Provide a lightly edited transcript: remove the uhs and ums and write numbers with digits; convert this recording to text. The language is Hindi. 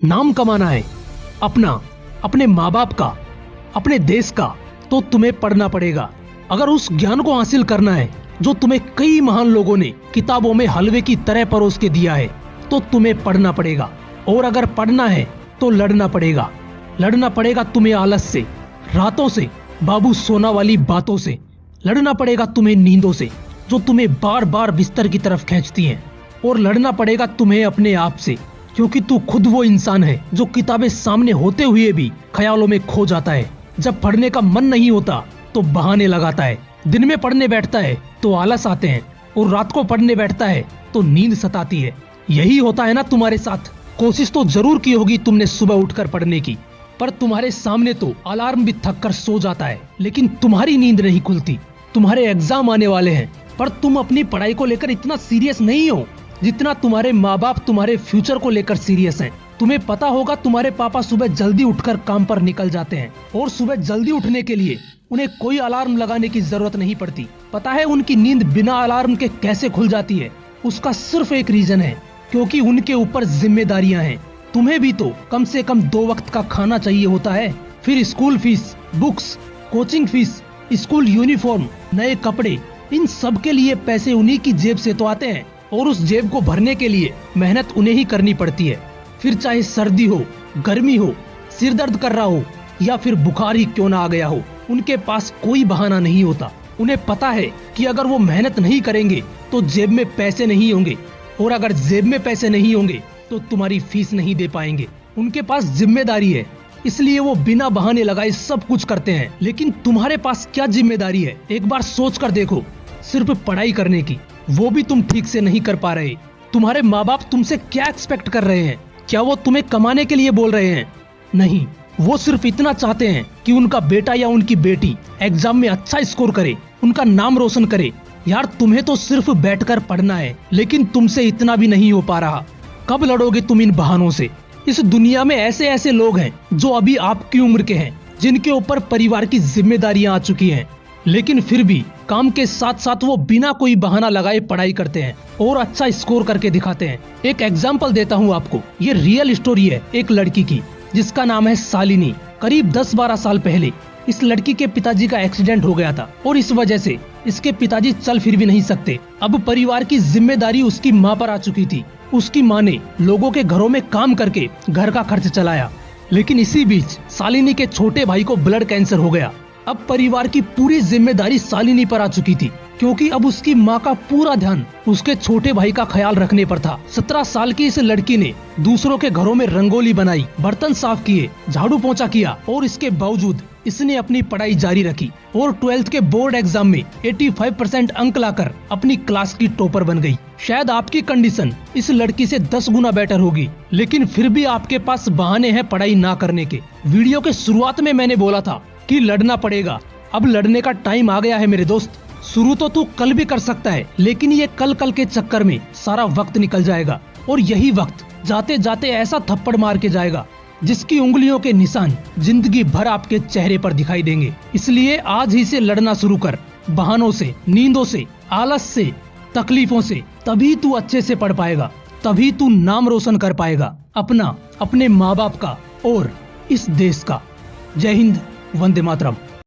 नाम कमाना है अपना, अपने माँ बाप का, अपने देश का, तो तुम्हें पढ़ना पड़ेगा। अगर उस ज्ञान को हासिल करना है जो तुम्हें कई महान लोगों ने किताबों में हलवे की तरह परोस के दिया है, तो तुम्हें पढ़ना पड़ेगा। और अगर पढ़ना है तो लड़ना पड़ेगा। लड़ना पड़ेगा तुम्हें आलस से, रातों से, बाबू सोना वाली बातों से। लड़ना पड़ेगा तुम्हें नींदों से जो तुम्हें बार बार बिस्तर की तरफ खींचती हैं। और लड़ना पड़ेगा तुम्हें अपने आप से, क्योंकि तू खुद वो इंसान है जो किताबें सामने होते हुए भी ख्यालों में खो जाता है। जब पढ़ने का मन नहीं होता तो बहाने लगाता है। दिन में पढ़ने बैठता है तो आलस आते हैं, और रात को पढ़ने बैठता है तो नींद सताती है। यही होता है ना तुम्हारे साथ। कोशिश तो जरूर की होगी तुमने सुबह उठकर पढ़ने की, पर तुम्हारे सामने तो अलार्म भी थक कर सो जाता है, लेकिन तुम्हारी नींद नहीं खुलती। तुम्हारे एग्जाम आने वाले हैं, पर तुम अपनी पढ़ाई को लेकर इतना सीरियस नहीं हो जितना तुम्हारे माँ बाप तुम्हारे फ्यूचर को लेकर सीरियस हैं। तुम्हें पता होगा तुम्हारे पापा सुबह जल्दी उठकर काम पर निकल जाते हैं, और सुबह जल्दी उठने के लिए उन्हें कोई अलार्म लगाने की जरूरत नहीं पड़ती। पता है उनकी नींद बिना अलार्म के कैसे खुल जाती है? उसका सिर्फ एक रीजन है, क्योंकि उनके ऊपर जिम्मेदारियां हैं। तुम्हें भी तो कम से कम 2 वक्त का खाना चाहिए होता है, फिर school fees, books, coaching fees, school uniform, नए कपड़े, इन सब के लिए पैसे उन्हीं की जेब से तो आते हैं, और उस जेब को भरने के लिए मेहनत उन्हें ही करनी पड़ती है। फिर चाहे सर्दी हो, गर्मी हो, सिर दर्द कर रहा हो, या फिर बुखार ही क्यों ना आ गया हो, उनके पास कोई बहाना नहीं होता। उन्हें पता है कि अगर वो मेहनत नहीं करेंगे तो जेब में पैसे नहीं होंगे, और अगर जेब में पैसे नहीं होंगे तो तुम्हारी फीस नहीं दे पाएंगे। उनके पास जिम्मेदारी है, इसलिए वो बिना बहाने लगाए सब कुछ करते हैं। लेकिन तुम्हारे पास क्या जिम्मेदारी है? एक बार सोच कर देखो। सिर्फ पढ़ाई करने की, वो भी तुम ठीक से नहीं कर पा रहे। तुम्हारे माँ बाप तुमसे क्या एक्सपेक्ट कर रहे हैं? क्या वो तुम्हें कमाने के लिए बोल रहे हैं? नहीं, वो सिर्फ इतना चाहते हैं कि उनका बेटा या उनकी बेटी एग्जाम में अच्छा स्कोर करे, उनका नाम रोशन करे। यार तुम्हें तो सिर्फ बैठकर पढ़ना है, लेकिन तुमसे इतना भी नहीं हो पा रहा। कब लड़ोगे तुम इन बहानों से? इस दुनिया में ऐसे ऐसे लोग हैं जो अभी आपकी उम्र के हैं, जिनके ऊपर परिवार की जिम्मेदारियां आ चुकी हैं, लेकिन फिर भी काम के साथ साथ वो बिना कोई बहाना लगाए पढ़ाई करते हैं और अच्छा स्कोर करके दिखाते हैं। एक एग्जाम्पल देता हूँ आपको। ये रियल स्टोरी है एक लड़की की, जिसका नाम है शालिनी। करीब 10-12 साल पहले इस लड़की के पिताजी का एक्सीडेंट हो गया था, और इस वजह से इसके पिताजी चल फिर भी नहीं सकते। अब परिवार की जिम्मेदारी उसकी माँ पर आ चुकी थी। उसकी माँ ने लोगों के घरों में काम करके घर का खर्च चलाया, लेकिन इसी बीच शालिनी के छोटे भाई को ब्लड कैंसर हो गया। अब परिवार की पूरी जिम्मेदारी शालिनी पर आ चुकी थी, क्योंकि अब उसकी माँ का पूरा ध्यान उसके छोटे भाई का ख्याल रखने पर था। 17 साल की इस लड़की ने दूसरों के घरों में रंगोली बनाई, बर्तन साफ किए, झाड़ू पोंछा किया, और इसके बावजूद इसने अपनी पढ़ाई जारी रखी और 12th के बोर्ड एग्जाम में 85% अंक लाकर अपनी क्लास की टॉपर बन गई। शायद आपकी कंडीशन इस लड़की से 10 गुना बेटर होगी, लेकिन फिर भी आपके पास बहाने हैं पढ़ाई ना करने के। वीडियो के शुरुआत में मैंने बोला था कि लड़ना पड़ेगा। अब लड़ने का टाइम आ गया है मेरे दोस्त। शुरू तो तू कल भी कर सकता है, लेकिन ये कल के चक्कर में सारा वक्त निकल जाएगा, और यही वक्त जाते जाते ऐसा थप्पड़ मार के जाएगा जिसकी उंगलियों के निशान जिंदगी भर आपके चेहरे पर दिखाई देंगे। इसलिए आज ही से लड़ना शुरू कर, बहानों से, नींदों से, आलस से, तकलीफों से। तभी तू अच्छे से पढ़ पाएगा, तभी तू नाम रोशन कर पाएगा अपना, अपने माँ बाप का और इस देश का। जय हिंद, वंदे मातरम।